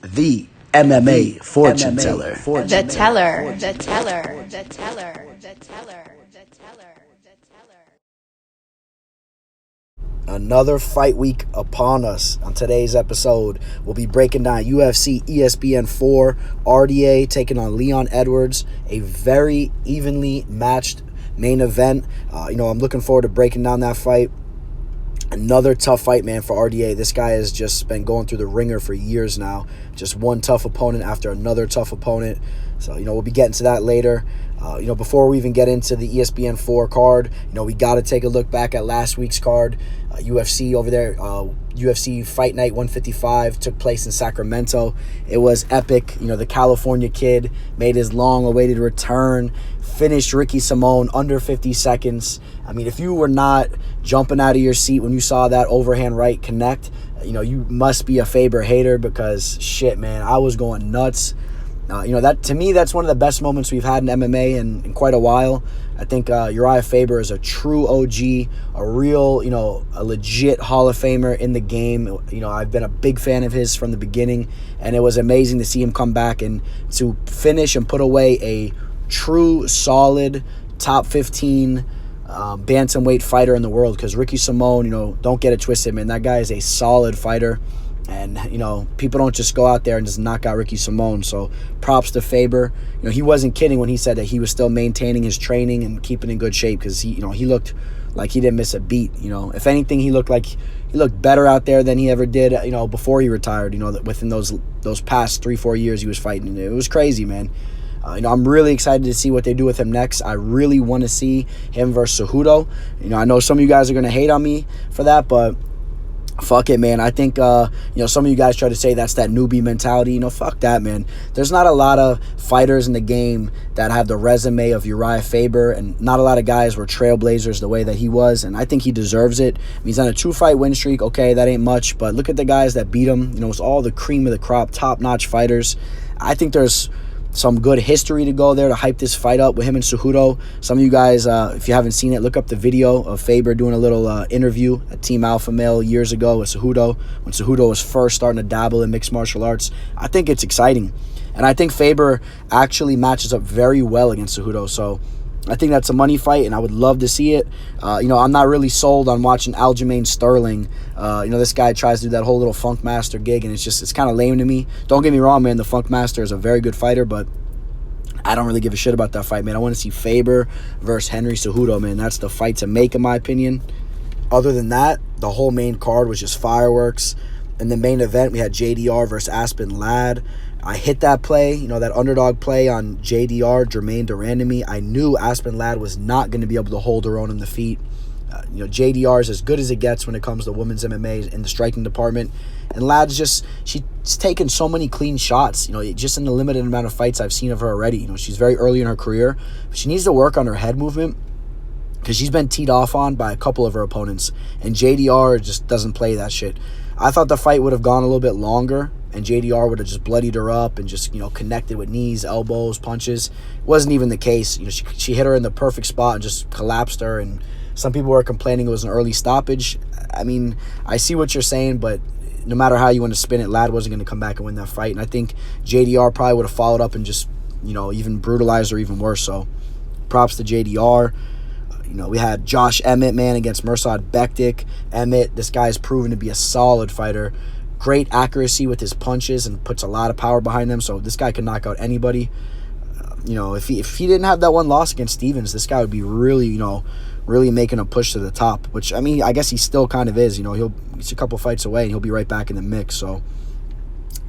the MMA fortune teller. The teller. Another fight week upon us. On today's episode, we'll be breaking down UFC ESPN 4, RDA taking on Leon Edwards, a very evenly matched main event. I'm looking forward to breaking down that fight. Another tough fight, man, for RDA. This guy has just been going through the ringer for years now. Just one tough opponent after another tough opponent. So, we'll be getting to that later. Before we even get into the ESPN 4 card, we got to take a look back at last week's card. UFC over there, UFC Fight Night 155 took place in Sacramento. It was epic. The California kid made his long-awaited return, finished Ricky Simón under 50 seconds. I mean, if you were not jumping out of your seat when you saw that overhand right connect, you must be a Faber hater because, shit, man, I was going nuts. That to me, that's one of the best moments we've had in MMA in quite a while. I think Uriah Faber is a true OG, a real, a legit Hall of Famer in the game. I've been a big fan of his from the beginning, and it was amazing to see him come back and to finish and put away a true, solid, top 15 bantamweight fighter in the world. Because Ricky Simón, don't get it twisted, man. That guy is a solid fighter. And, people don't just go out there and just knock out Ricky Simón. So props to Faber. He wasn't kidding when he said that he was still maintaining his training and keeping in good shape because he looked like he didn't miss a beat. If anything, he looked better out there than he ever did, before he retired, within those past 3-4 years he was fighting. It was crazy, man. I'm really excited to see what they do with him next. I really want to see him versus Cejudo. I know some of you guys are going to hate on me for that, but fuck it, man. I think, some of you guys try to say that's that newbie mentality. Fuck that, man. There's not a lot of fighters in the game that have the resume of Uriah Faber, and not a lot of guys were trailblazers the way that he was, and I think he deserves it. He's on a 2-fight win streak. Okay, that ain't much, but look at the guys that beat him. It's all the cream of the crop, top-notch fighters. I think there's some good history to go there to hype this fight up with him and Cejudo. Some of you guys, if you haven't seen it, look up the video of Faber doing a little interview at Team Alpha Male years ago with Cejudo, when Cejudo was first starting to dabble in mixed martial arts. I think it's exciting. And I think Faber actually matches up very well against Cejudo. So I think that's a money fight, and I would love to see it. I'm not really sold on watching Aljamain Sterling. This guy tries to do that whole little Funk Master gig, and it's kind of lame to me. Don't get me wrong, man. The Funk Master is a very good fighter, but I don't really give a shit about that fight, man. I want to see Faber versus Henry Cejudo, man. That's the fight to make, in my opinion. Other than that, the whole main card was just fireworks. In the main event, we had JDR versus Aspen Ladd. I hit that play, that underdog play on JDR, Jermaine Durandamy. I knew Aspen Ladd was not going to be able to hold her own in the feet. JDR is as good as it gets when it comes to women's MMA in the striking department. And Ladd's she's taken so many clean shots, just in the limited amount of fights I've seen of her already. She's very early in her career. She needs to work on her head movement because she's been teed off on by a couple of her opponents. And JDR just doesn't play that shit. I thought the fight would have gone a little bit longer, and JDR would have just bloodied her up and just, connected with knees, elbows, punches. It wasn't even the case. She hit her in the perfect spot and just collapsed her, and some people were complaining it was an early stoppage. I mean, I see what you're saying, but no matter how you want to spin it, Ladd wasn't going to come back and win that fight. And I think JDR probably would have followed up and just, even brutalized her even worse. So props to JDR. We had Josh Emmett, man, against Mirsad Bektic. Emmett, this guy is proven to be a solid fighter. Great accuracy with his punches and puts a lot of power behind them. So this guy can knock out anybody. If he didn't have that one loss against Stevens, this guy would be really, really making a push to the top. Which, I guess he still kind of is. He's a couple fights away and he'll be right back in the mix. So,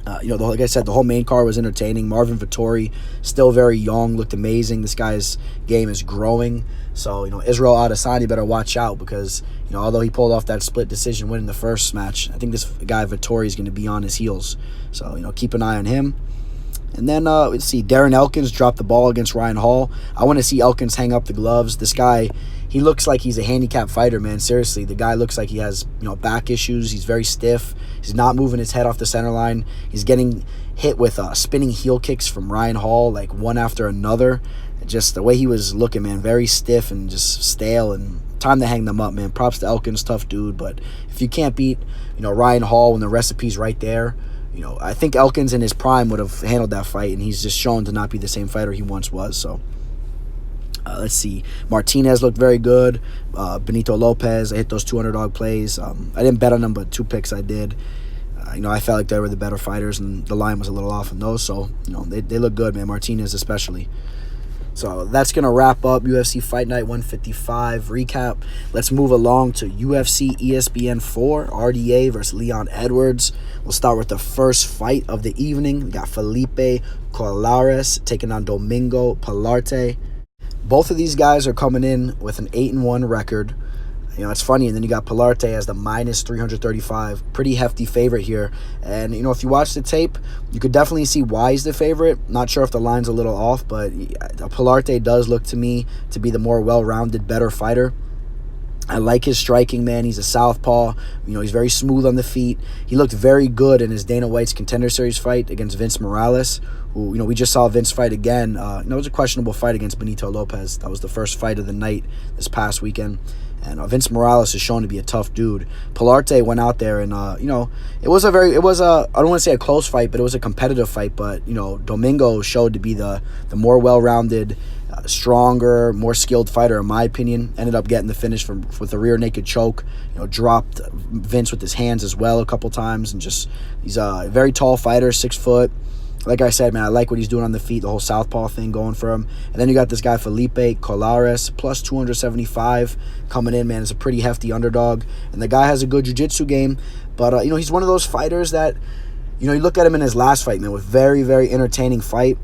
like I said, the whole main card was entertaining. Marvin Vettori, still very young, looked amazing. This guy's game is growing. So, Israel Adesanya better watch out because, although he pulled off that split decision win in the first match, I think this guy Vettori is going to be on his heels. So, keep an eye on him. And then, let's see, Darren Elkins dropped the ball against Ryan Hall. I want to see Elkins hang up the gloves. This guy, he looks like he's a handicapped fighter, man. Seriously, the guy looks like he has, back issues. He's very stiff. He's not moving his head off the center line. He's getting hit with spinning heel kicks from Ryan Hall, like one after another. Just the way he was looking, man, very stiff and just stale, and time to hang them up, man. Props to Elkins, tough dude. But if you can't beat, Ryan Hall when the recipe's right there, I think Elkins in his prime would have handled that fight, and he's just shown to not be the same fighter he once was. So let's see. Martinez looked very good. Benito Lopez, I hit those 2 underdog plays. I didn't bet on them, but 2 picks I did. I felt like they were the better fighters, and the line was a little off on those. So, they look good, man. Martinez especially. So that's going to wrap up UFC Fight Night 155 recap. Let's move along to UFC ESPN 4, RDA versus Leon Edwards. We'll start with the first fight of the evening. We got Felipe Culeros taking on Domingo Pilar Tay. Both of these guys are coming in with an 8-1 record. It's funny, and then you got Pilar Tay as the minus 335. Pretty hefty favorite here. And, if you watch the tape, you could definitely see why he's the favorite. Not sure if the line's a little off, but Pilar Tay does look to me to be the more well-rounded, better fighter. I like his striking, man. He's a southpaw. He's very smooth on the feet. He looked very good in his Dana White's Contender Series fight against Vince Morales, who, we just saw Vince fight again. It was a questionable fight against Benito Lopez. That was the first fight of the night this past weekend. And Vince Morales is shown to be a tough dude. Pilar Tay went out there and, it was a, I don't want to say a close fight, but it was a competitive fight. But, Domingo showed to be the more well-rounded, stronger, more skilled fighter, in my opinion. Ended up getting the finish with a rear naked choke. Dropped Vince with his hands as well a couple times. And he's a very tall fighter, 6 foot. Like I said, man, I like what he's doing on the feet, the whole southpaw thing going for him. And then you got this guy, Felipe Culeros, plus 275 coming in, man. It's a pretty hefty underdog. And the guy has a good jiu-jitsu game. But, he's one of those fighters that, you look at him in his last fight, man, with very, very entertaining fight.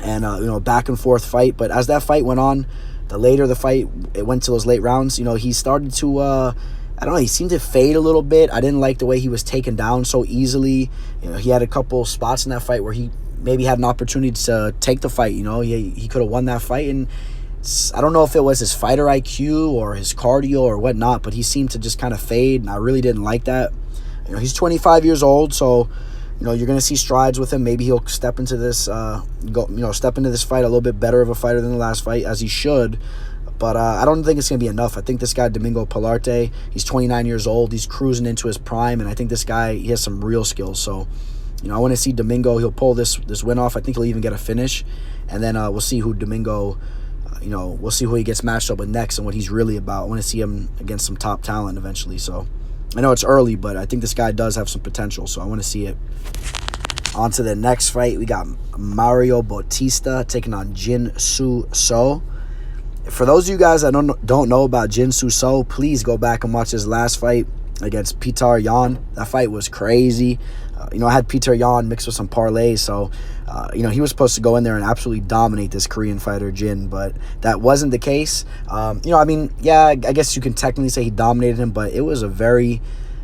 And, back and forth fight. But as that fight went on, the later the fight, it went to those late rounds, he started to... I don't know, he seemed to fade a little bit. I didn't like the way he was taken down so easily. He had a couple spots in that fight where he maybe had an opportunity to take the fight. He could have won that fight. And I don't know if it was his fighter IQ or his cardio or whatnot, but he seemed to just kind of fade, and I really didn't like that. He's 25 years old, so you're going to see strides with him. Maybe he'll step into this, step into this fight a little bit better of a fighter than the last fight, as he should. But I don't think it's going to be enough. I think this guy, Domingo Pilar Tay, he's 29 years old. He's cruising into his prime, and I think this guy, he has some real skills. So, I want to see Domingo. He'll pull this win off. I think he'll even get a finish. And then we'll see who Domingo, we'll see who he gets matched up with next and what he's really about. I want to see him against some top talent eventually. So, I know it's early, but I think this guy does have some potential. So, I want to see it. On to the next fight. We got Mario Batista taking on Jin Soo Son. For those of you guys that don't know about Jin Soo Son, please go back and watch his last fight against Peterson. That fight was crazy. I had Peterson mixed with some parlays, so he was supposed to go in there and absolutely dominate this Korean fighter Jin, but that wasn't the case. I guess you can technically say he dominated him, but it was a very,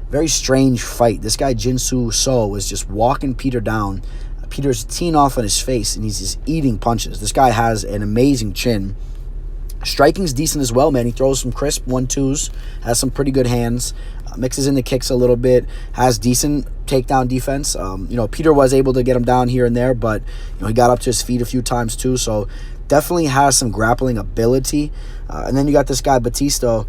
very strange fight. This guy Jin Soo Son was just walking Peter down. Peter's teeing off on his face, and he's just eating punches. This guy has an amazing chin. Striking's decent as well, man. He throws some crisp 1-2s, has some pretty good hands, mixes in the kicks a little bit, has decent takedown defense. Peter was able to get him down here and there, but he got up to his feet a few times too, so definitely has some grappling ability. And then you got this guy Batista.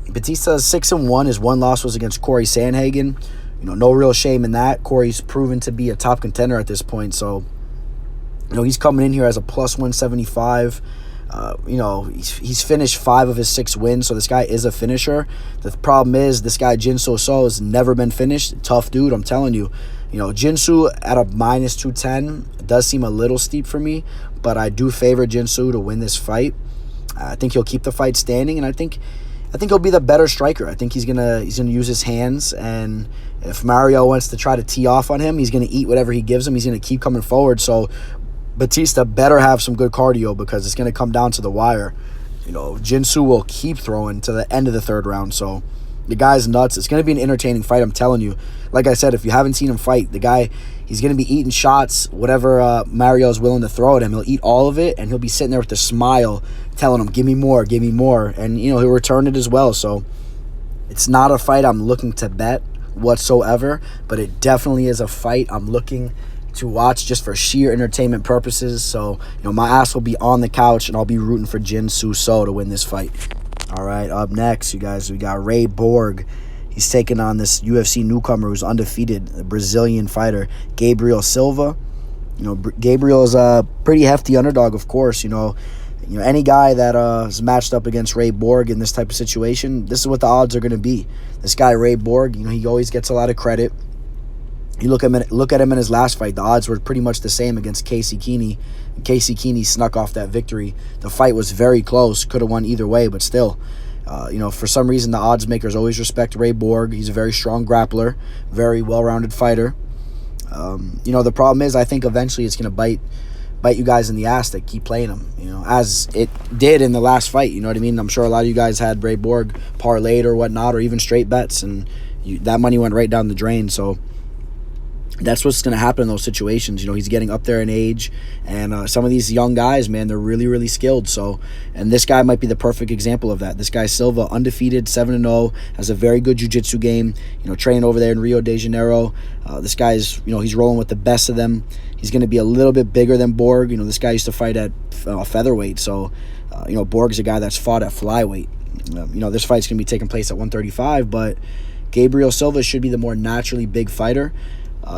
Batista's 6-1. His one loss was against Corey Sandhagen. No real shame in that. Corey's proven to be a top contender at this point, so he's coming in here as a plus 175. He's finished 5 of his 6 wins, so this guy is a finisher. The problem is this guy Jin Soo Son has never been finished. Tough dude, I'm telling you. Jin Soo at a minus 210 does seem a little steep for me, but I do favor Jin Soo to win this fight. I think he'll keep the fight standing, and I think he'll be the better striker. I think he's gonna use his hands, and if Mario wants to try to tee off on him, he's gonna eat whatever he gives him. He's gonna keep coming forward. So Batista better have some good cardio because it's going to come down to the wire. Jin Soo will keep throwing to the end of the 3rd round. So the guy's nuts. It's going to be an entertaining fight, I'm telling you. Like I said, if you haven't seen him fight, the guy, he's going to be eating shots, whatever Mario's willing to throw at him. He'll eat all of it, and he'll be sitting there with a smile telling him, give me more, give me more. And, he'll return it as well. So it's not a fight I'm looking to bet whatsoever, but it definitely is a fight I'm looking to watch just for sheer entertainment purposes. So, my ass will be on the couch, and I'll be rooting for Jin Soo Son to win this fight. All right, up next, you guys, we got Ray Borg. He's taking on this UFC newcomer who's undefeated, a Brazilian fighter, Gabriel Silva. Gabriel is a pretty hefty underdog, of course. Any guy that is matched up against Ray Borg in this type of situation, this is what the odds are going to be. This guy, Ray Borg, he always gets a lot of credit. You look at him in his last fight, the odds were pretty much the same against Casey Keeney. Casey Keeney snuck off that victory. The fight was very close, could have won either way, but still. For some reason, the odds makers always respect Ray Borg. He's a very strong grappler, very well-rounded fighter. The problem is, I think eventually it's going to bite you guys in the ass to keep playing him, as it did in the last fight. You know what I mean? I'm sure a lot of you guys had Ray Borg parlayed or whatnot, or even straight bets, and that money went right down the drain. So that's what's going to happen in those situations. He's getting up there in age, and some of these young guys, man, they're really, really skilled. So, and this guy might be the perfect example of that. This guy, Silva, undefeated, 7-0, has a very good jiu-jitsu game, training over there in Rio de Janeiro. This guy's, he's rolling with the best of them. He's going to be a little bit bigger than Borg. This guy used to fight at featherweight. So, Borg's a guy that's fought at flyweight. This fight's going to be taking place at 135, but Gabriel Silva should be the more naturally big fighter.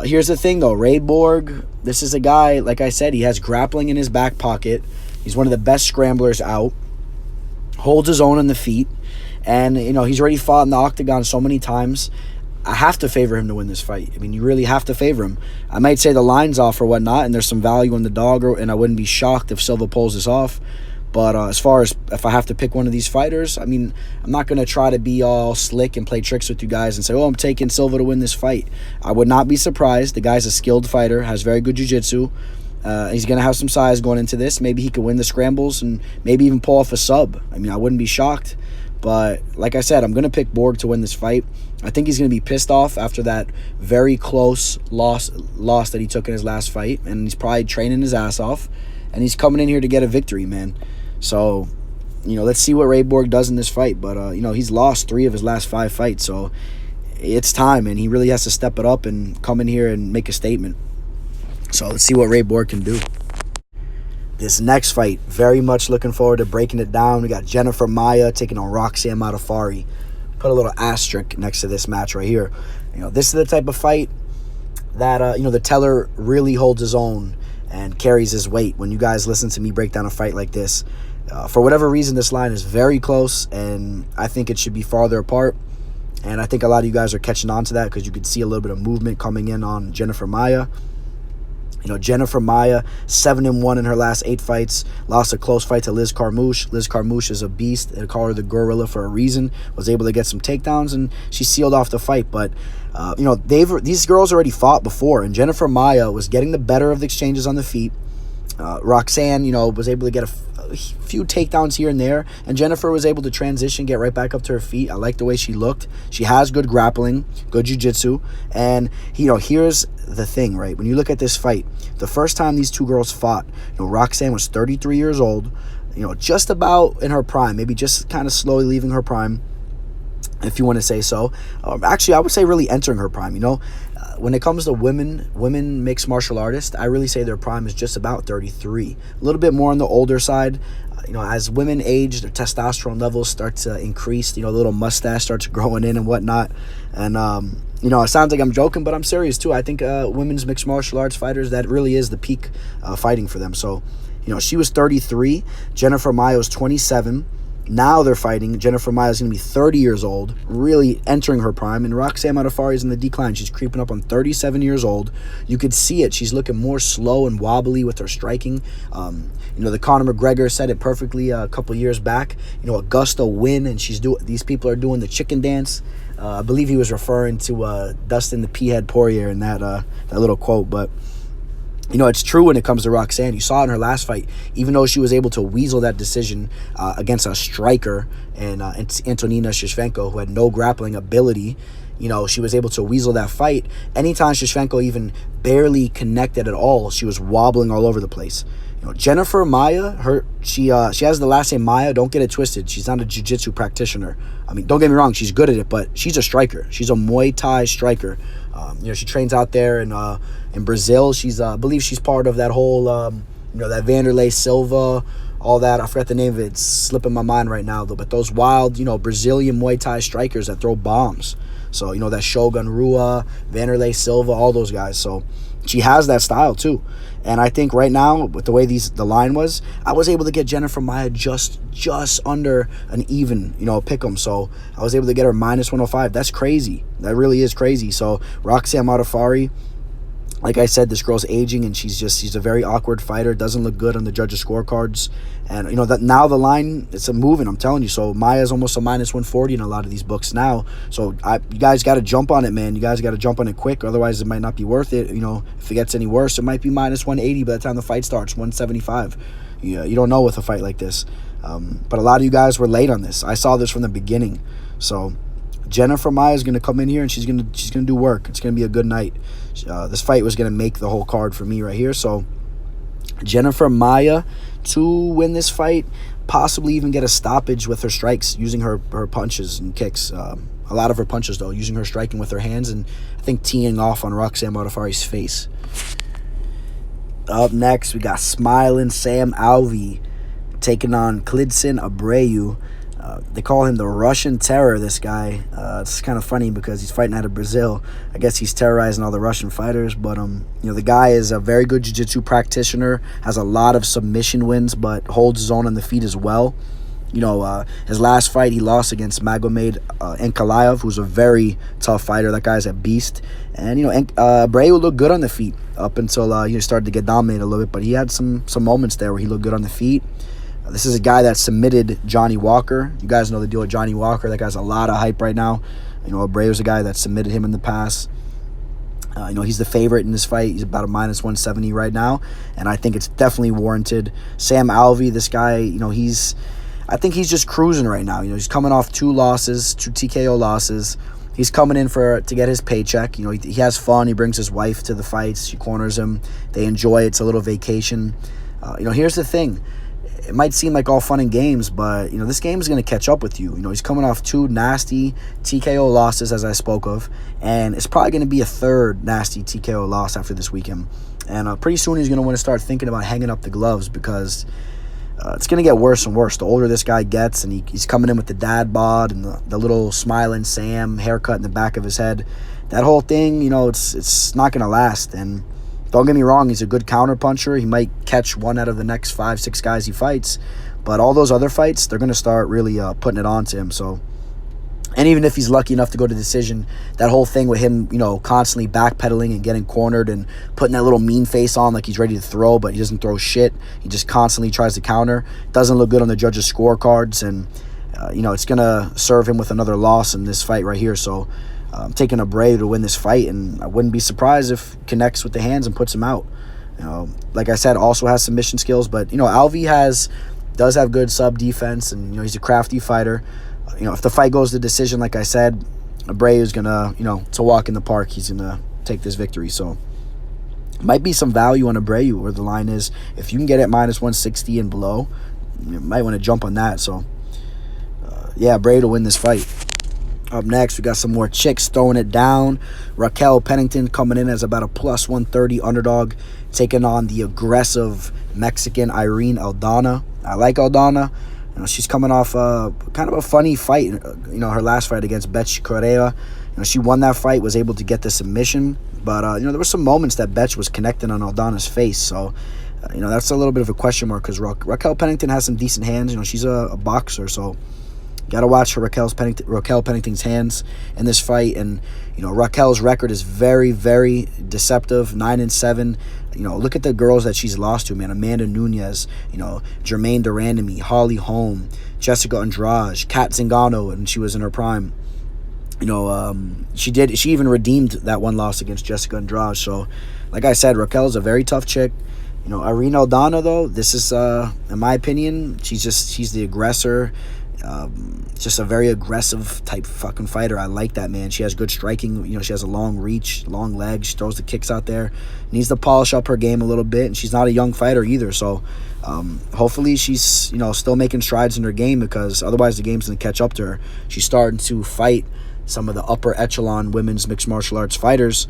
Here's the thing, though. Ray Borg, this is a guy, like I said, he has grappling in his back pocket. He's one of the best scramblers out. Holds his own on the feet. And, he's already fought in the octagon so many times. I have to favor him to win this fight. I mean, you really have to favor him. I might say the line's off or whatnot, and there's some value in the dog, and I wouldn't be shocked if Silva pulls this off. But as far as if I have to pick one of these fighters, I mean, I'm not going to try to be all slick and play tricks with you guys and say, I'm taking Silva to win this fight. I would not be surprised. The guy's a skilled fighter, has very good jiu-jitsu. He's going to have some size going into this. Maybe he could win the scrambles and maybe even pull off a sub. I mean, I wouldn't be shocked. But like I said, I'm going to pick Borg to win this fight. I think he's going to be pissed off after that very close loss that he took in his last fight. And he's probably training his ass off. And he's coming in here to get a victory, man. So, let's see what Ray Borg does in this fight. But, he's lost 3 of his last 5 fights. So, it's time, and he really has to step it up and come in here and make a statement. So, let's see what Ray Borg can do. This next fight, very much looking forward to breaking it down. We got Jennifer Maia taking on Roxanne Modafferi. Put a little asterisk next to this match right here. This is the type of fight that, the teller really holds his own and carries his weight. When you guys listen to me break down a fight like this, for whatever reason, this line is very close, and I think it should be farther apart. And I think a lot of you guys are catching on to that because you could see a little bit of movement coming in on Jennifer Maia. Jennifer Maia, 7-1 in her last 8 fights. Lost a close fight to Liz Carmouche. Liz Carmouche is a beast. They call her the gorilla for a reason. Was able to get some takedowns, and she sealed off the fight. But, these girls already fought before, and Jennifer Maia was getting the better of the exchanges on the feet. Roxanne, was able to get a few takedowns here and there, and Jennifer was able to transition, get right back up to her feet. I like the way she looked. She has good grappling, good jiu-jitsu, and, here's the thing, right? When you look at this fight, the first time these two girls fought, Roxanne was 33 years old, just about in her prime, maybe just kind of slowly leaving her prime, if you want to say so. Actually, I would say really entering her prime. When it comes to women mixed martial artists, I really say their prime is just about 33. A little bit more on the older side. As women age, their testosterone levels start to increase. The little mustache starts growing in and whatnot. And, it sounds like I'm joking, but I'm serious too. I think women's mixed martial arts fighters, that really is the peak fighting for them. So, she was 33. Jennifer Maia was 27. Now they're fighting. Jennifer Maia is going to be 30 years old, really entering her prime. And Roxanne Modafferi is in the decline. She's creeping up on 37 years old. You could see it. She's looking more slow and wobbly with her striking. The Conor McGregor said it perfectly a couple years back. Augusta win, and these people are doing the chicken dance. I believe he was referring to Dustin the P-Head Poirier in that little quote. But it's true when it comes to Roxanne. You saw in her last fight, even though she was able to weasel that decision against a striker and Antonina Shishvenko, who had no grappling ability, she was able to weasel that fight. Anytime Shishvenko even barely connected at all, she was wobbling all over the place. Jennifer Maia, she has the last name Maia. Don't get it twisted. She's not a jiu-jitsu practitioner. I mean, don't get me wrong. She's good at it, but she's a striker. She's a Muay Thai striker. She trains out there in Brazil. I believe she's part of that whole, that Vanderlei Silva, all that. I forgot the name of it. It's slipping my mind right now, though. But those wild, Brazilian Muay Thai strikers that throw bombs. So, that Shogun Rua, Vanderlei Silva, all those guys. So she has that style too. And I think right now, with the way the line was, I was able to get Jennifer Maia just under an even, pick 'em. So I was able to get her -105. That's crazy. That really is crazy. So Roxanne Modafferi, like I said, this girl's aging, and she's a very awkward fighter. Doesn't look good on the judges' scorecards. And, that now the line, it's a moving, I'm telling you. So Maya's almost a -140 in a lot of these books now. So you guys got to jump on it, man. You guys got to jump on it quick. Otherwise, it might not be worth it. If it gets any worse, it might be -180 by the time the fight starts, 175. You don't know with a fight like this. But a lot of you guys were late on this. I saw this from the beginning. So Jennifer Maia is going to come in here, and she's going to do work. It's going to be a good night. This fight was going to make the whole card for me right here. So Jennifer Maia to win this fight, possibly even get a stoppage with her strikes, using her punches and kicks. A lot of her punches, though, using her striking with her hands, and I think teeing off on Roxanne Modafferi's face. Up next, we got smiling Sam Alvey taking on Klidson Abreu. They call him the Russian Terror, this guy. It's kind of funny because he's fighting out of Brazil. I guess he's terrorizing all the Russian fighters. But, the guy is a very good jiu-jitsu practitioner, has a lot of submission wins, but holds his own on the feet as well. His last fight, he lost against Magomed Ankalaev, who's a very tough fighter. That guy's a beast. And, Abreu looked good on the feet up until he started to get dominated a little bit. But he had some moments there where he looked good on the feet. This is a guy that submitted Johnny Walker. You guys know the deal with Johnny Walker. That guy's a lot of hype right now. Abreu's a guy that submitted him in the past. He's the favorite in this fight. He's about a -170 right now, and I think it's definitely warranted. Sam Alvey, this guy, I think he's just cruising right now. He's coming off 2 TKO losses. He's coming in to get his paycheck. He has fun. He brings his wife to the fights. She corners him. They enjoy it. It's a little vacation. Here's the thing. It might seem like all fun and games, but, this game is going to catch up with you. He's coming off 2 nasty TKO losses, as I spoke of, and it's probably going to be a 3rd nasty TKO loss after this weekend. And pretty soon he's going to want to start thinking about hanging up the gloves, because it's going to get worse and worse the older this guy gets, and he's coming in with the dad bod and the little smiling Sam haircut in the back of his head. That whole thing, it's not going to last. And don't get me wrong, he's a good counter puncher. He might catch one out of the next 5-6 guys he fights, but all those other fights, they're going to start really putting it on to him. So, and even if he's lucky enough to go to decision, that whole thing with him, constantly backpedaling and getting cornered and putting that little mean face on like he's ready to throw, but he doesn't throw shit. He just constantly tries to counter. Doesn't look good on the judges' scorecards, and it's going to serve him with another loss in this fight right here. So I'm taking Abreu to win this fight, and I wouldn't be surprised if he connects with the hands and puts him out. Like I said, also has submission skills, but Alvey does have good sub defense, and he's a crafty fighter. If the fight goes to decision, like I said, Abreu is gonna it's a walk in the park. He's gonna take this victory. So might be some value on Abreu where the line is. If you can get it -160 and below, you might want to jump on that. So Abreu to win this fight. Up next, we got some more chicks throwing it down. Raquel Pennington coming in as about a +130 underdog, taking on the aggressive Mexican Irene Aldana. I like Aldana. She's coming off kind of a funny fight. Her last fight against Betch Correa. She won that fight, was able to get the submission. But, there were some moments that Betch was connecting on Aldana's face. So, that's a little bit of a question mark, because Raquel Pennington has some decent hands. She's a boxer, so got to watch Raquel Pennington's hands in this fight. And, Raquel's record is very, very deceptive, 9-7. Look at the girls that she's lost to, man. Amanda Nunes, Jermaine Durandamy, Holly Holm, Jessica Andrade, Kat Zingano, and she was in her prime. She even redeemed that one loss against Jessica Andrade. So, like I said, Raquel's a very tough chick. Irene Aldana, though, this is, in my opinion, she's the aggressor. Just a very aggressive type fucking fighter. I like that, man. She has good striking. She has a long reach, long legs. She throws the kicks out there. Needs to polish up her game a little bit, and she's not a young fighter either. So hopefully she's still making strides in her game, because otherwise the game's going to catch up to her. She's starting to fight some of the upper echelon women's mixed martial arts fighters,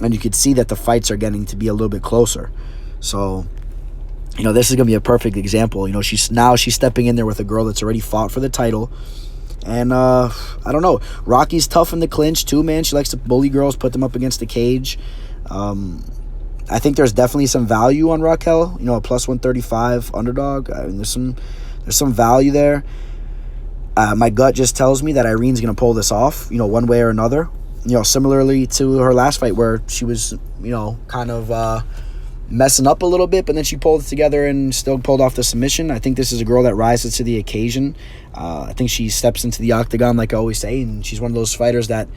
and you could see that the fights are getting to be a little bit closer. So this is going to be a perfect example. She's stepping in there with a girl that's already fought for the title, And I don't know. Rocky's tough in the clinch too, man. She likes to bully girls, put them up against the cage. I think there's definitely some value on Raquel. A plus 135 underdog. I mean, there's some value there. My gut just tells me that Irene's going to pull this off, one way or another. Similarly to her last fight where she was, kind of messing up a little bit, but then she pulled it together and still pulled off the submission. I think this is a girl that rises to the occasion. I think she steps into the octagon, like I always say, and she's one of those fighters that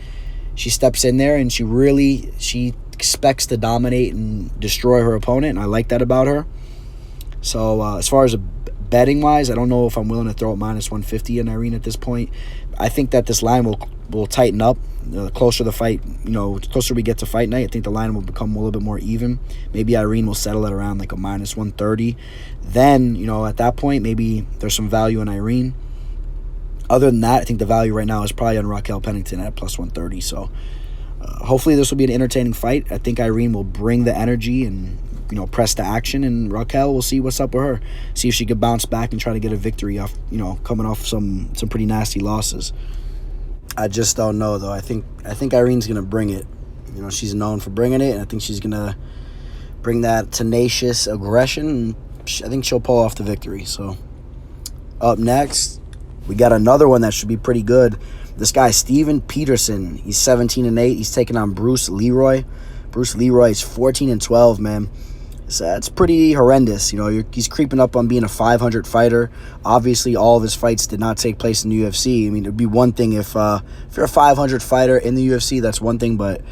she steps in there and she expects to dominate and destroy her opponent, and I like that about her. So as far as betting wise, I don't know if I'm willing to throw it minus 150 in Irene at this point. I think that this line will tighten up. The closer the fight, the closer we get to fight night, I think the line will become a little bit more even. Maybe Irene will settle it around like a minus 130. Then, at that point, maybe there's some value in Irene. Other than that, I think the value right now is probably on Raquel Pennington at plus 130. So hopefully this will be an entertaining fight. I think Irene will bring the energy and press to action, and Raquel will see what's up with her. See if she could bounce back and try to get a victory off, coming off some pretty nasty losses. I just don't know though. I think Irene's gonna bring it. She's known for bringing it, and I think she's gonna bring that tenacious aggression. And I think she'll pull off the victory. So up next, we got another one that should be pretty good. This guy Steven Peterson. He's 17-8. He's taking on Bruce Leroy. Bruce Leroy is 14-12, man. So that's pretty horrendous. He's creeping up on being a 500 fighter. Obviously, all of his fights did not take place in the UFC. I mean, it'd be one thing if you're a 500 fighter in the UFC, that's one thing. But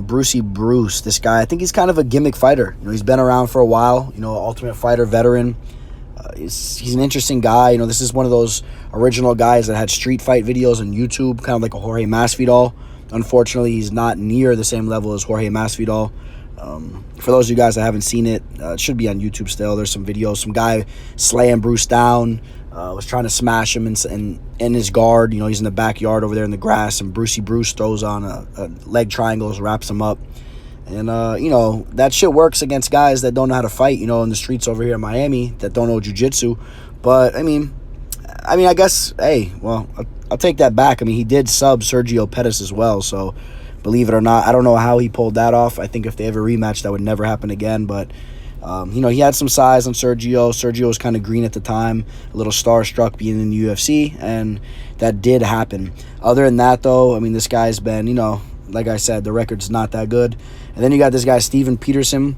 Brucey Bruce, this guy, I think he's kind of a gimmick fighter. He's been around for a while. Ultimate Fighter veteran. He's an interesting guy. This is one of those original guys that had street fight videos on YouTube, kind of like a Jorge Masvidal. Unfortunately, he's not near the same level as Jorge Masvidal. For those of you guys that haven't seen it, it should be on YouTube still. There's some videos. Some guy slaying Bruce down, was trying to smash him in his guard. He's in the backyard over there in the grass, and Brucey Bruce throws on a leg triangles, wraps him up. And, that shit works against guys that don't know how to fight, in the streets over here in Miami that don't know jiu-jitsu. But, I mean, I guess, hey, well, I'll take that back. I mean, he did sub Sergio Pettis as well, so believe it or not, I don't know how he pulled that off. I think if they ever rematch, that would never happen again. But, he had some size on Sergio. Sergio was kind of green at the time, a little starstruck being in the UFC, and that did happen. Other than that, though, I mean, this guy's been, like I said, the record's not that good. And then you got this guy, Steven Peterson,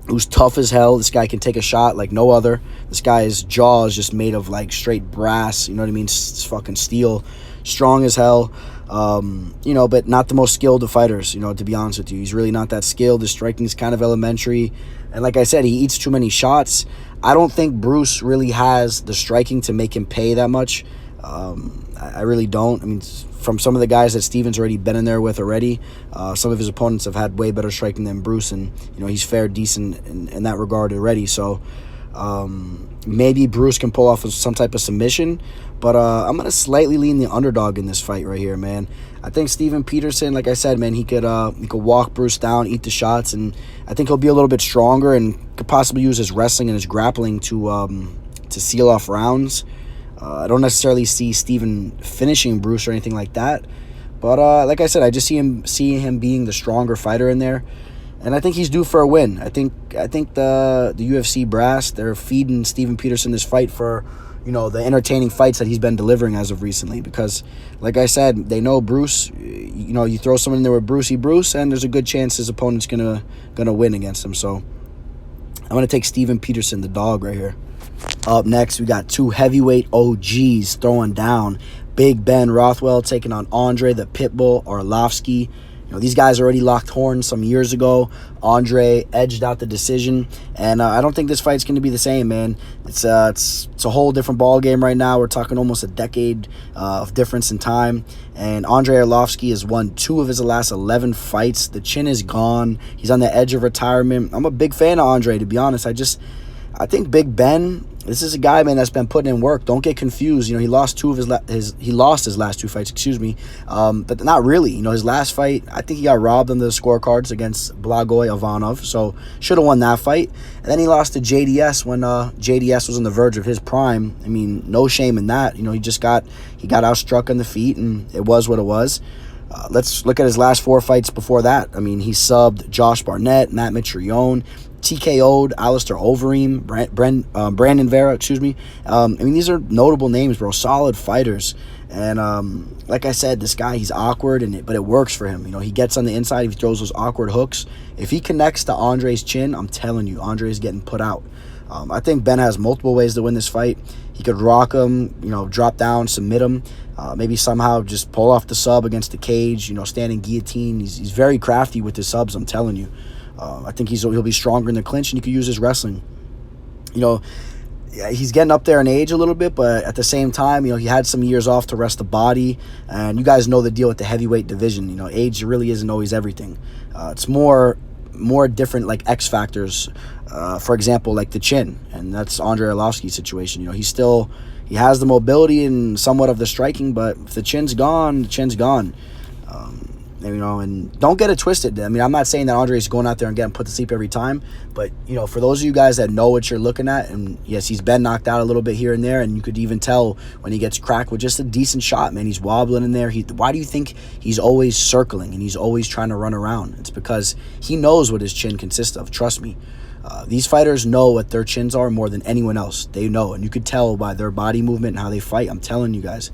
who's tough as hell. This guy can take a shot like no other. This guy's jaw is just made of like straight brass, you know what I mean? It's fucking steel. Strong as hell. But not the most skilled of fighters, to be honest with you. He's really not that skilled. His striking is kind of elementary. And like I said, he eats too many shots. I don't think Bruce really has the striking to make him pay that much. I really don't. I mean, from some of the guys that Steven's already been in there with already, some of his opponents have had way better striking than Bruce, and he's fared decent in that regard already. So maybe Bruce can pull off some type of submission, but I'm gonna slightly lean the underdog in this fight right here, man. I think Steven Peterson, like I said, man, he could walk Bruce down, eat the shots, and I think he'll be a little bit stronger and could possibly use his wrestling and his grappling to seal off rounds. I don't necessarily see Steven finishing Bruce or anything like that. But like I said, I just see him being the stronger fighter in there. And I think he's due for a win. I think the UFC brass, they're feeding Steven Peterson this fight for, the entertaining fights that he's been delivering as of recently. Because, like I said, they know Bruce. You throw someone in there with Brucey Bruce, and there's a good chance his opponent's gonna win against him. So I'm gonna take Steven Peterson, the dog, right here. Up next, we got two heavyweight OGs throwing down. Big Ben Rothwell taking on Andre the Pitbull Arlovski. These guys already locked horns some years ago. Andre edged out the decision, and I don't think this fight's going to be the same, man. It's a whole different ball game right now. We're talking almost a decade of difference in time, and Andre Arlovski has won 2 of his last 11 fights. The chin is gone. He's on the edge of retirement. I'm a big fan of Andre, to be honest. I think Big Ben, This is a guy, man, that's been putting in work. Don't get confused. He lost he lost his last 2 fights, but not really. His last fight, I think he got robbed on the scorecards against Blagoy Ivanov, so should have won that fight. And then he lost to JDS when JDS was on the verge of his prime. I mean, no shame in that. He got outstruck on the feet, and it was what it was. Let's look at his last 4 fights before that. I mean, he subbed Josh Barnett, Matt Mitrione, TKO'd Alistair Overeem, Brandon Vera, I mean, these are notable names, bro. Solid fighters. And like I said, this guy, he's awkward, but it works for him. He gets on the inside, he throws those awkward hooks. If he connects to Andre's chin, I'm telling you, Andre's getting put out. I think Ben has multiple ways to win this fight. He could rock him, drop down, submit him, maybe somehow just pull off the sub against the cage, standing guillotine. He's very crafty with his subs, I'm telling you. I think he'll be stronger in the clinch, and he could use his wrestling. He's getting up there in age a little bit, but at the same time, he had some years off to rest the body, and you guys know the deal with the heavyweight division. Age really isn't always everything. It's more different, like X factors. For example, like the chin, and that's Andre Arlovski's situation. He has the mobility and somewhat of the striking, but if the chin's gone, the chin's gone. And don't get it twisted. I mean, I'm not saying that Andre is going out there and getting put to sleep every time, but, for those of you guys that know what you're looking at, and yes, he's been knocked out a little bit here and there, and you could even tell when he gets cracked with just a decent shot, man, he's wobbling in there. Why do you think he's always circling and he's always trying to run around? It's because he knows what his chin consists of, trust me. These fighters know what their chins are more than anyone else. They know, and you could tell by their body movement and how they fight. I'm telling you guys.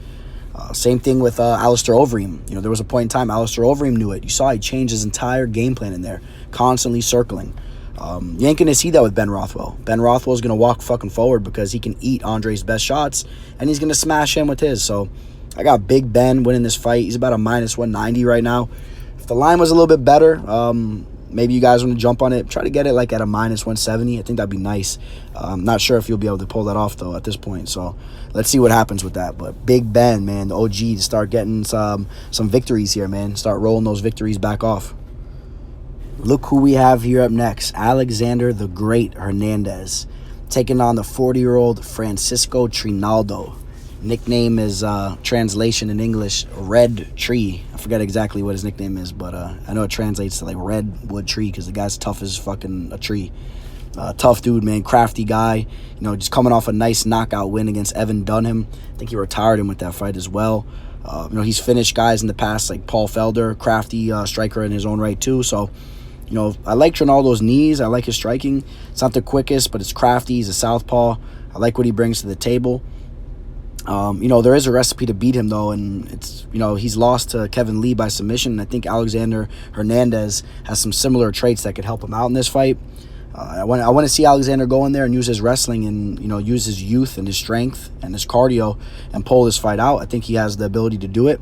Same thing with Alistair Overeem. There was a point in time Alistair Overeem knew it. You saw he changed his entire game plan in there, constantly circling. You ain't going to see that with Ben Rothwell. Ben Rothwell's going to walk fucking forward because he can eat Andre's best shots, and he's going to smash him with his. So I got Big Ben winning this fight. He's about a minus 190 right now. If the line was a little bit better, maybe you guys want to jump on it. Try to get it like at a minus 170. I think that'd be nice. I'm not sure if you'll be able to pull that off, though, at this point. So let's see what happens with that. But Big Ben, man, the OG, to start getting some victories here, man. Start rolling those victories back off. Look who we have here up next. Alexander the Great Hernandez taking on the 40-year-old Francisco Trinaldo. Nickname is, translation in English, Red Tree. I forget exactly what his nickname is, but I know it translates to like Redwood Tree because the guy's tough as fucking a tree. Tough dude, man, crafty guy. Just coming off a nice knockout win against Evan Dunham. I think he retired him with that fight as well. He's finished guys in the past like Paul Felder, crafty striker in his own right too. So, I like Trinaldo's knees. I like his striking. It's not the quickest, but it's crafty. He's a southpaw. I like what he brings to the table. There is a recipe to beat him, though, and it's, he's lost to Kevin Lee by submission, and I think Alexander Hernandez has some similar traits that could help him out in this fight. I want to see Alexander go in there and use his wrestling and, use his youth and his strength and his cardio and pull this fight out. I think he has the ability to do it.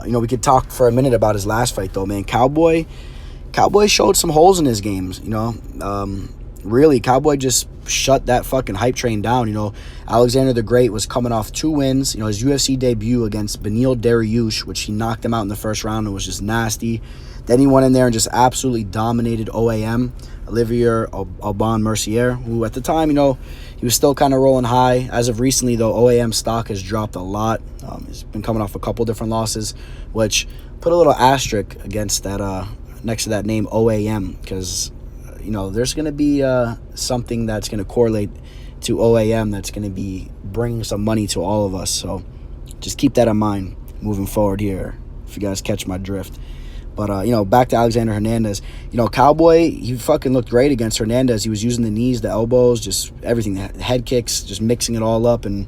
We could talk for a minute about his last fight, though, man. Cowboy showed some holes in his games, Really, Cowboy just shut that fucking hype train down. Alexander the Great was coming off 2 wins. His UFC debut against Beneil Dariush, which he knocked him out in the first round and was just nasty. Then he went in there and just absolutely dominated OAM, Olivier Aubin Mercier, who at the time, he was still kind of rolling high. As of recently, though, OAM stock has dropped a lot. He's been coming off a couple different losses, which put a little asterisk against that, next to that name OAM, because there's going to be something that's going to correlate to OAM that's going to be bringing some money to all of us. So just keep that in mind moving forward here, if you guys catch my drift. But, back to Alexander Hernandez. Cowboy, he fucking looked great against Hernandez. He was using the knees, the elbows, just everything, the head kicks, just mixing it all up. And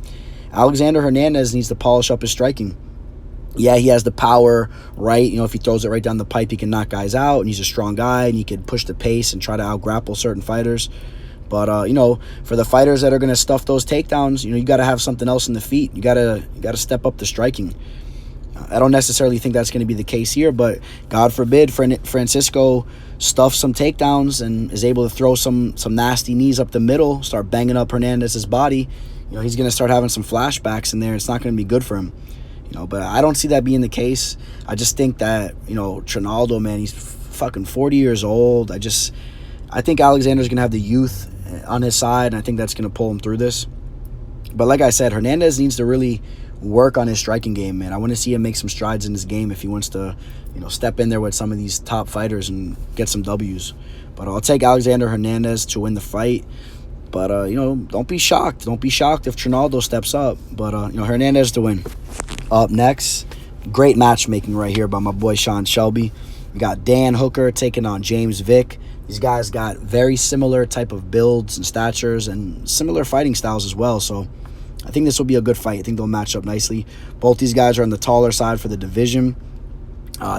Alexander Hernandez needs to polish up his striking. Yeah, he has the power, right? If he throws it right down the pipe, he can knock guys out, and he's a strong guy, and he can push the pace and try to out-grapple certain fighters. But, for the fighters that are going to stuff those takedowns, you got to have something else in the feet. You got to step up the striking. I don't necessarily think that's going to be the case here, but God forbid Francisco stuffs some takedowns and is able to throw some nasty knees up the middle, start banging up Hernandez's body. He's going to start having some flashbacks in there. It's not going to be good for him. But I don't see that being the case. I just think that, Trinaldo, man, he's fucking 40 years old. I think Alexander's going to have the youth on his side, and I think that's going to pull him through this. But like I said, Hernandez needs to really work on his striking game, man. I want to see him make some strides in his game if he wants to, step in there with some of these top fighters and get some W's. But I'll take Alexander Hernandez to win the fight. But, don't be shocked. Don't be shocked if Trinaldo steps up. But, Hernandez to win. Up next, great matchmaking right here by my boy Sean Shelby. We got Dan Hooker taking on James Vick. These guys got very similar type of builds and statures and similar fighting styles as well. So I think this will be a good fight. I think they'll match up nicely. Both these guys are on the taller side for the division.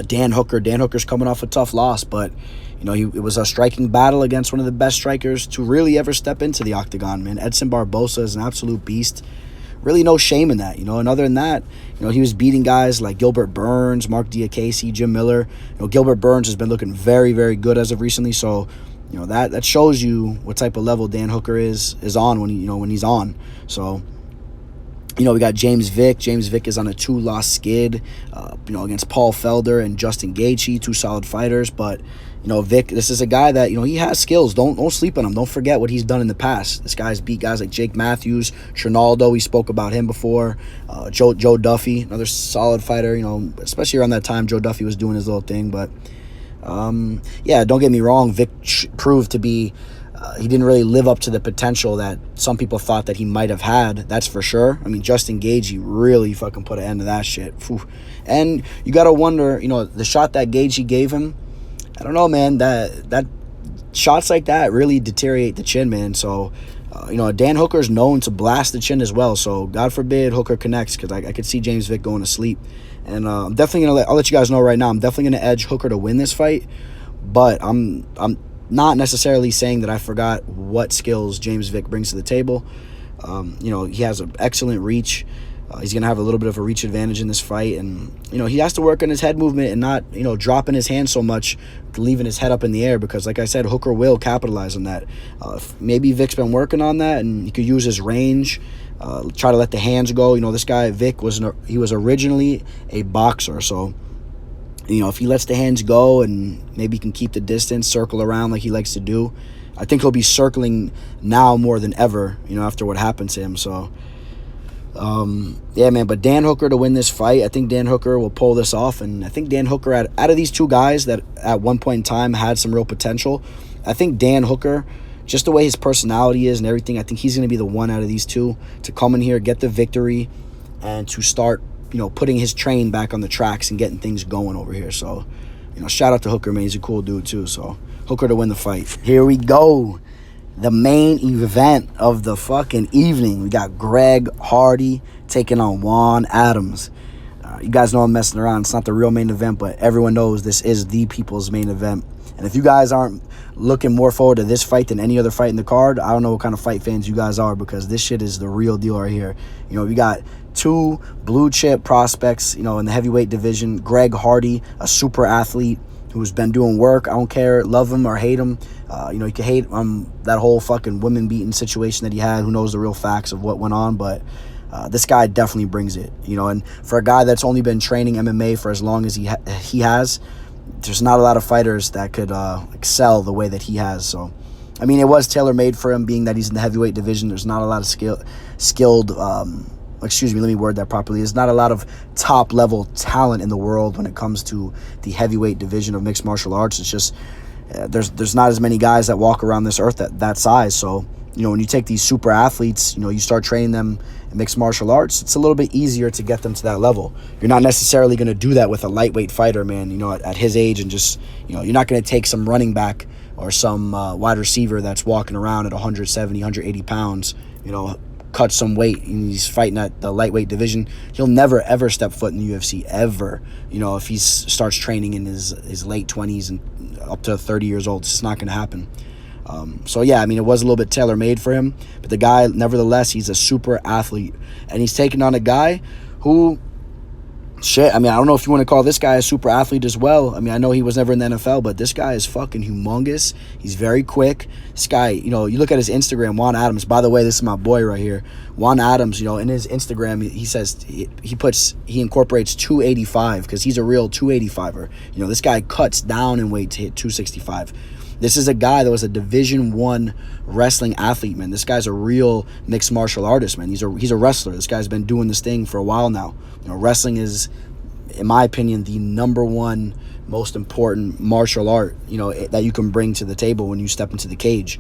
Dan Hooker's coming off a tough loss, but it was a striking battle against one of the best strikers to really ever step into the octagon, man. Edson Barbosa is an absolute beast. Really no shame in that, and other than that, he was beating guys like Gilbert Burns, Mark Diakese, Jim Miller. Gilbert Burns has been looking very, very good as of recently, so that shows you what type of level Dan Hooker is on when he's on. So we got James Vick. James Vick is on a 2-loss skid, against Paul Felder and Justin Gaethje, 2 solid fighters. But, Vick, this is a guy that, he has skills. Don't sleep on him. Don't forget what he's done in the past. This guy's beat guys like Jake Matthews, Trinaldo. We spoke about him before. Joe Duffy, another solid fighter, especially around that time Joe Duffy was doing his little thing. But, don't get me wrong. Vick proved to be... he didn't really live up to the potential that some people thought that he might have had. That's for sure. I mean, Justin Gaethje really fucking put an end to that shit. Whew. And you got to wonder, the shot that Gaethje gave him, I don't know, man, that shots like that really deteriorate the chin, man. So, Dan Hooker's known to blast the chin as well. So, God forbid Hooker connects, because I could see James Vick going to sleep. And I'm definitely going to I'll let you guys know right now, I'm definitely going to edge Hooker to win this fight. But I'm not necessarily saying that I forgot what skills James Vick brings to the table. He has an excellent reach. He's going to have a little bit of a reach advantage in this fight. And, he has to work on his head movement and not, dropping his hand so much, leaving his head up in the air. Because, like I said, Hooker will capitalize on that. Maybe Vick's been working on that, and he could use his range, try to let the hands go. This guy, Vick, was originally a boxer. So, if he lets the hands go and maybe can keep the distance, circle around like he likes to do, I think he'll be circling now more than ever, after what happened to him. So, man, but Dan Hooker to win this fight, I think Dan Hooker will pull this off. And I think Dan Hooker, out of these two guys that at one point in time had some real potential, I think Dan Hooker, just the way his personality is and everything, I think he's going to be the one out of these two to come in here, get the victory, and to start putting his train back on the tracks and getting things going over here. So, shout out to Hooker, man. He's a cool dude, too. So, Hooker to win the fight. Here we go. The main event of the fucking evening. We got Greg Hardy taking on Juan Adams. You guys know I'm messing around. It's not the real main event, but everyone knows this is the people's main event. And if you guys aren't looking more forward to this fight than any other fight in the card, I don't know what kind of fight fans you guys are, because this shit is the real deal right here. We got 2 blue chip prospects, in the heavyweight division. Greg Hardy, a super athlete who's been doing work. I don't care, love him or hate him. You can hate that whole fucking women beating situation that he had. Who knows the real facts of what went on, but this guy definitely brings it. And for a guy that's only been training MMA for as long as he has, there's not a lot of fighters that could excel the way that he has. So, I mean, it was tailor-made for him, being that he's in the heavyweight division. There's not a lot of skilled, let me word that properly. There's not a lot of top-level talent in the world when it comes to the heavyweight division of mixed martial arts. It's just, there's not as many guys that walk around this earth that size. So, when you take these super athletes, you start training them in mixed martial arts, it's a little bit easier to get them to that level. You're not necessarily going to do that with a lightweight fighter, man, at his age, and just, you're not going to take some running back or some wide receiver that's walking around at 170, 180 pounds, cut some weight and he's fighting at the lightweight division. He'll never, ever step foot in the UFC, ever. If he starts training in his late 20s and up to 30 years old, it's just not going to happen. It was a little bit tailor-made for him. But the guy, nevertheless, he's a super athlete. And he's taking on a guy who, I don't know if you want to call this guy a super athlete as well. I know he was never in the NFL, but this guy is fucking humongous. He's very quick. This guy, you look at his Instagram, Juan Adams. By the way, this is my boy right here. Juan Adams, in his Instagram, he says he incorporates 285 because he's a real 285er. This guy cuts down in weight to hit 265. This is a guy that was a Division I wrestling athlete, man. This guy's a real mixed martial artist, man. He's a wrestler. This guy's been doing this thing for a while now. Wrestling is, in my opinion, the number one most important martial art, that you can bring to the table when you step into the cage.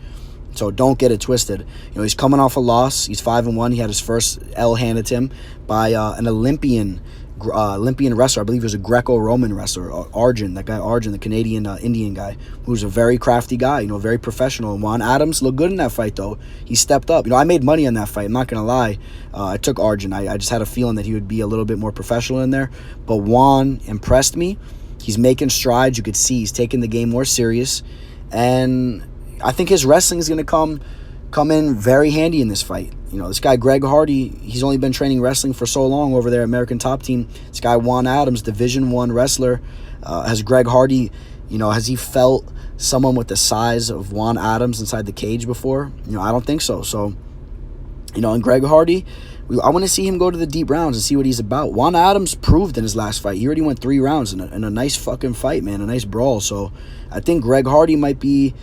So don't get it twisted. He's coming off a loss. He's 5-1. He had his first L handed to him by an Olympian wrestler. I believe he was a Greco-Roman wrestler, Arjun, the Canadian Indian guy, who's a very crafty guy, very professional. And Juan Adams looked good in that fight, though. He stepped up. I made money on that fight. I'm not going to lie. I took Arjun. I just had a feeling that he would be a little bit more professional in there. But Juan impressed me. He's making strides. You could see he's taking the game more serious. And I think his wrestling is going to come in very handy in this fight. This guy Greg Hardy, he's only been training wrestling for so long over there at American Top Team. This guy Juan Adams, Division I wrestler. Has Greg Hardy, has he felt someone with the size of Juan Adams inside the cage before? I don't think so. So, and Greg Hardy, I want to see him go to the deep rounds and see what he's about. Juan Adams proved in his last fight. He already went 3 rounds in a nice fucking fight, man, a nice brawl. So I think Greg Hardy might be...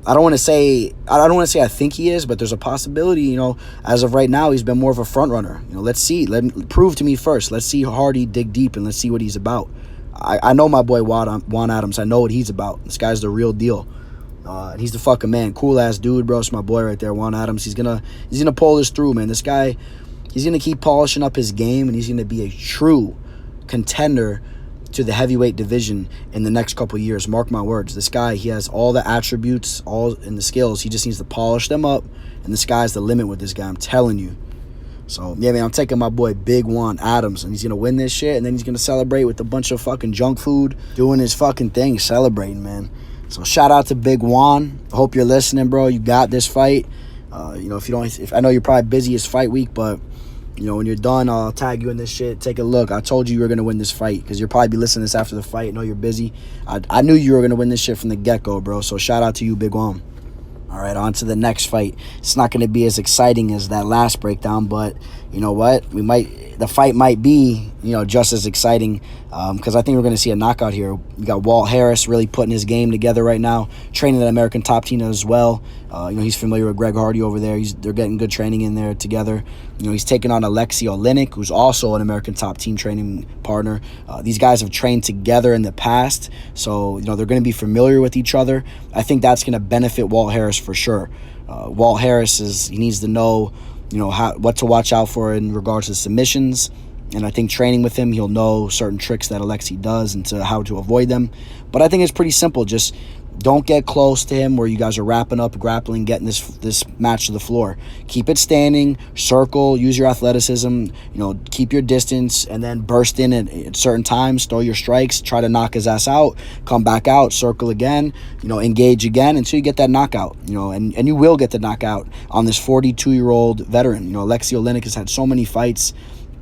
I don't want to say I think he is, but there's a possibility. As of right now, he's been more of a front runner. Let's see. Prove to me first. Let's see Hardy dig deep and let's see what he's about. I know my boy Juan Adams. I know what he's about. This guy's the real deal. He's the fucking man. Cool ass dude, bro. It's my boy right there, Juan Adams. He's gonna pull this through, man. This guy, he's gonna keep polishing up his game, and he's gonna be a true contender to the heavyweight division in the next couple of years. Mark my words. This guy, he has all the attributes, all in the skills. He just needs to polish them up, and the sky's the limit with this guy. I'm telling you. So, yeah, man, I'm taking my boy Big Juan Adams, and he's going to win this shit, and then he's going to celebrate with a bunch of fucking junk food, doing his fucking thing, celebrating, man. So, shout out to Big Juan. I hope you're listening, bro. You got this fight. If I know you're probably busy, it's fight week, but when you're done, I'll tag you in this shit. Take a look. I told you were going to win this fight because you'll probably be listening to this after the fight. I know you're busy. I knew you were going to win this shit from the get-go, bro. So shout out to you, Big Juan. All right, on to the next fight. It's not going to be as exciting as that last breakdown, but you know what? The fight might be, just as exciting because I think we're going to see a knockout here. You got Walt Harris really putting his game together right now, training at American Top Team as well. He's familiar with Greg Hardy over there. They're getting good training in there together. He's taking on Olynyk, who's also an American Top Team training partner. These guys have trained together in the past, so they're going to be familiar with each other. I think that's going to benefit Walt Harris for sure. Walt Harris he needs to know, what to watch out for in regards to submissions. And I think training with him, he'll know certain tricks that Alexi does and how to avoid them. But I think it's pretty simple. Just don't get close to him where you guys are wrapping up, grappling, getting this match to the floor. Keep it standing, circle, use your athleticism, keep your distance, and then burst in at certain times, throw your strikes, try to knock his ass out, come back out, circle again, engage again until you get that knockout, and you will get the knockout on this 42-year-old veteran. Alexi Olynyk has had so many fights.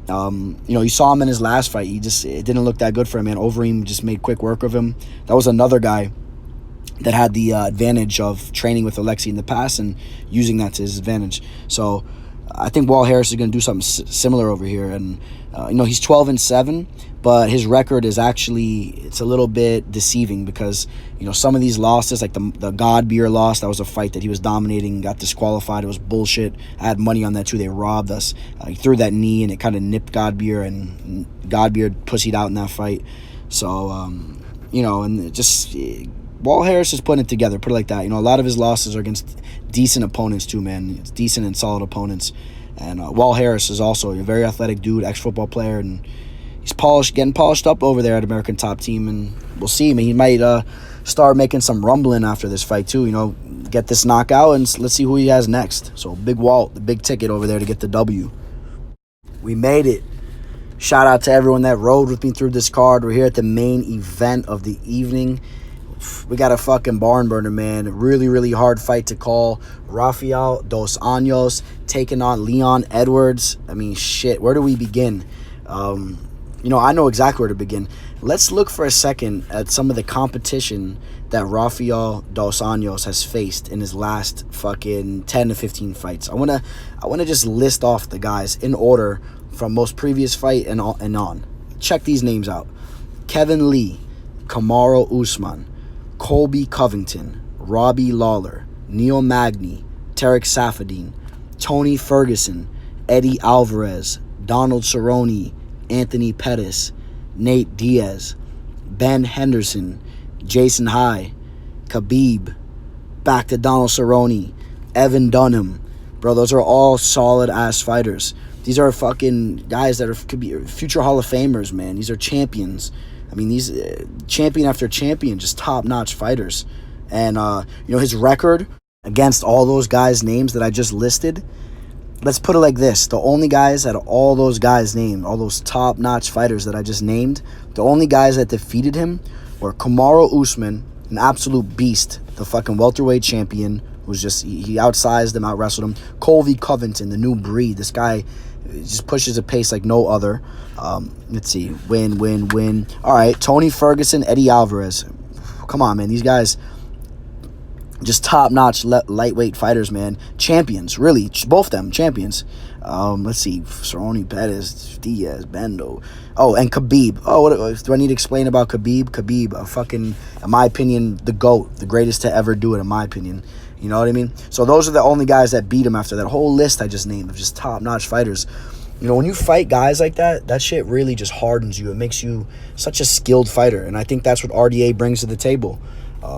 You saw him in his last fight. It didn't look that good for him, man. Overeem just made quick work of him. That was another guy that had the advantage of training with Alexi in the past and using that to his advantage. So I think Walt Harris is going to do something similar over here. And, he's 12-7, but his record is it's a little bit deceiving because, some of these losses, like the Godbeer loss, that was a fight that he was dominating, got disqualified. It was bullshit. I had money on that too. They robbed us. He threw that knee and it kind of nipped Godbeer, and Godbeer pussied out in that fight. So, and it just... Walt Harris is putting it together, put it like that. A lot of his losses are against decent opponents too, man. It's decent and solid opponents. And Walt Harris is also a very athletic dude, ex-football player, and he's getting polished up over there at American Top Team. And we'll see. I mean, he might start making some rumbling after this fight too. Get this knockout, and let's see who he has next. So Big Walt, the big ticket over there to get the W. We made it. Shout out to everyone that rode with me through this card. We're here at the main event of the evening. We got a fucking barn burner, man. Really, really hard fight to call. Rafael Dos Anjos taking on Leon Edwards. I mean, shit, where do we begin? I know exactly where to begin. Let's look for a second at some of the competition that Rafael Dos Anjos has faced in his last fucking 10 to 15 fights. I wanna just list off the guys in order from most previous fight and on. Check these names out. Kevin Lee, Kamaru Usman, Colby Covington, Robbie Lawler, Neil Magny, Tarek Safadine, Tony Ferguson, Eddie Alvarez, Donald Cerrone, Anthony Pettis, Nate Diaz, Ben Henderson, Jason High, Khabib, back to Donald Cerrone, Evan Dunham. Bro, those are all solid-ass fighters. These are fucking guys that could be future Hall of Famers, man. These are champions. I mean, these champion after champion, just top-notch fighters. And, his record against all those guys' names that I just listed, let's put it like this. The only guys out of all those guys named, all those top-notch fighters that I just named, the only guys that defeated him were Kamaru Usman, an absolute beast, the fucking welterweight champion, who's just, he outsized him, out-wrestled him. Colby Covington, the new breed. This guy just pushes a pace like no other. Let's see. Win. All right, Tony Ferguson, Eddie Alvarez. Come on, man. These guys, just top-notch lightweight fighters, man. Champions, really. Both of them, champions. Let's see. Cerrone, Pettis, Diaz, Bendo. Oh, and Khabib. Oh, what do I need to explain about Khabib? Khabib, fucking, in my opinion, the GOAT. The greatest to ever do it, in my opinion. You know what I mean? So those are the only guys that beat him after that whole list I just named of just top-notch fighters. You know, when you fight guys like that, that shit really just hardens you. It makes you such a skilled fighter, and I think that's what RDA brings to the table.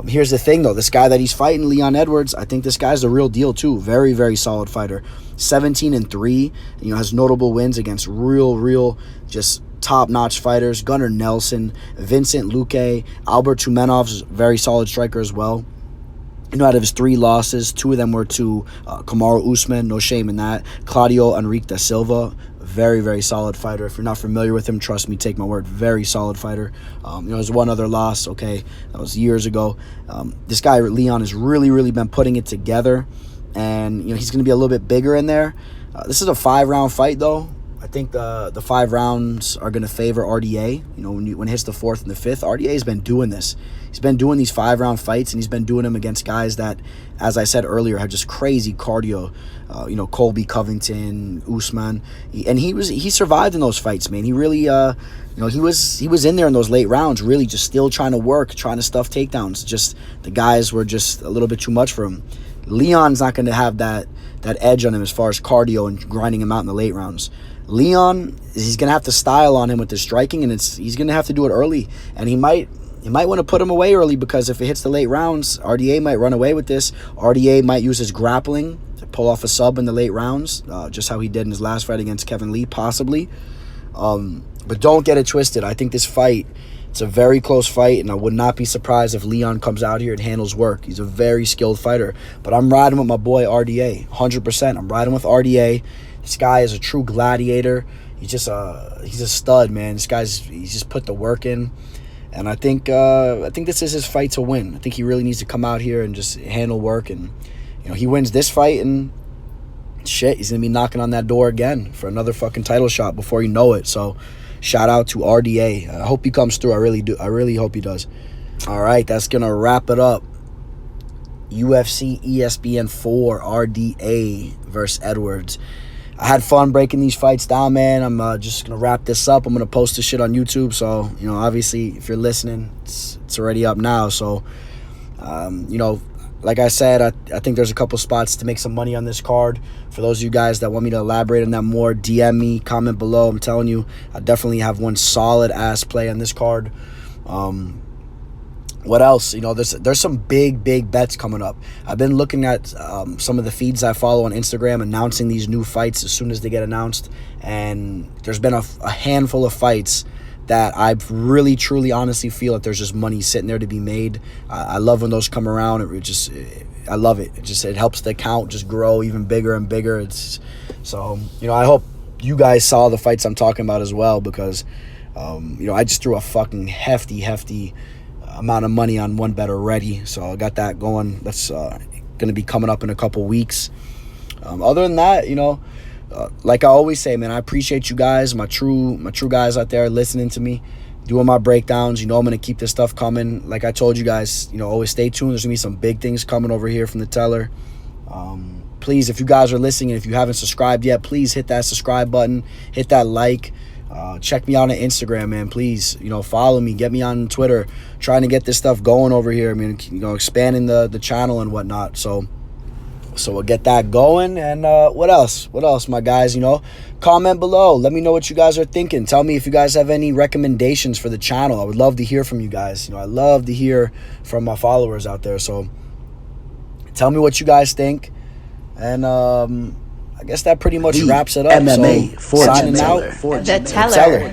Here's the thing, though. This guy that he's fighting, Leon Edwards, I think this guy's the real deal, too. Very, very solid fighter. 17-3, has notable wins against real, just top-notch fighters. Gunnar Nelson, Vincent Luque, Albert Tumenov's very solid striker as well. Out of his 3 losses, 2 of them were to Kamaru Usman, no shame in that. Claudio Henrique da Silva, very, very solid fighter. If you're not familiar with him, trust me, take my word, very solid fighter. There's one other loss, okay, that was years ago. This guy, Leon, has really been putting it together, and he's going to be a little bit bigger in there. This is a 5-round fight, though. I think the 5 rounds are going to favor RDA. When it hits the 4th and the 5th, RDA has been doing this. He's been doing these 5-round fights, and he's been doing them against guys that, as I said earlier, have just crazy cardio. Colby Covington, Usman, and he survived in those fights, man. He really, he was in there in those late rounds, really just still trying to work, trying to stuff takedowns. Just the guys were just a little bit too much for him. Leon's not going to have that edge on him as far as cardio and grinding him out in the late rounds. Leon, he's going to have to style on him with his striking, and he's going to have to do it early. And he might want to put him away early, because if it hits the late rounds, RDA might run away with this. RDA might use his grappling to pull off a sub in the late rounds, just how he did in his last fight against Kevin Lee, possibly. But don't get it twisted. I think this fight, it's a very close fight, and I would not be surprised if Leon comes out here and handles work. He's a very skilled fighter. But I'm riding with my boy RDA, 100%. I'm riding with RDA. This guy is a true gladiator. He's a stud, man. He's just put the work in. And I think this is his fight to win. I think he really needs to come out here and just handle work. And, he wins this fight, and shit, he's going to be knocking on that door again for another fucking title shot before you know it. So, shout out to RDA. I hope he comes through. I really do. I really hope he does. All right, that's going to wrap it up. UFC ESPN 4 RDA versus Edwards. I had fun breaking these fights down, man. I'm just going to wrap this up. I'm going to post this shit on YouTube. So, obviously, if you're listening, it's already up now. So, like I said, I think there's a couple spots to make some money on this card. For those of you guys that want me to elaborate on that more, DM me, comment below. I'm telling you, I definitely have one solid-ass play on this card. What else? There's some big bets coming up. I've been looking at some of the feeds I follow on Instagram announcing these new fights as soon as they get announced, and there's been a handful of fights that I really, truly, honestly feel that there's just money sitting there to be made. I love when those come around. I love it. It helps the account just grow even bigger and bigger. So I hope you guys saw the fights I'm talking about as well, because I just threw a fucking hefty amount of money on one bet already. So I got that going. That's going to be coming up in a couple weeks. Other than that, like I always say, man, I appreciate you guys, my true guys out there listening to me, doing my breakdowns. I'm going to keep this stuff coming. Like I told you guys, always stay tuned. There's going to be some big things coming over here from the teller. Please, if you guys are listening and if you haven't subscribed yet, please hit that subscribe button, hit that like. Check me out on Instagram, man. Please, follow me. Get me on Twitter. Trying to get this stuff going over here. I mean, expanding the channel and whatnot. So we'll get that going. And what else? What else, my guys? Comment below. Let me know what you guys are thinking. Tell me if you guys have any recommendations for the channel. I would love to hear from you guys. I love to hear from my followers out there. So tell me what you guys think. And I guess that pretty much wraps it up. MMA so signing out. The teller.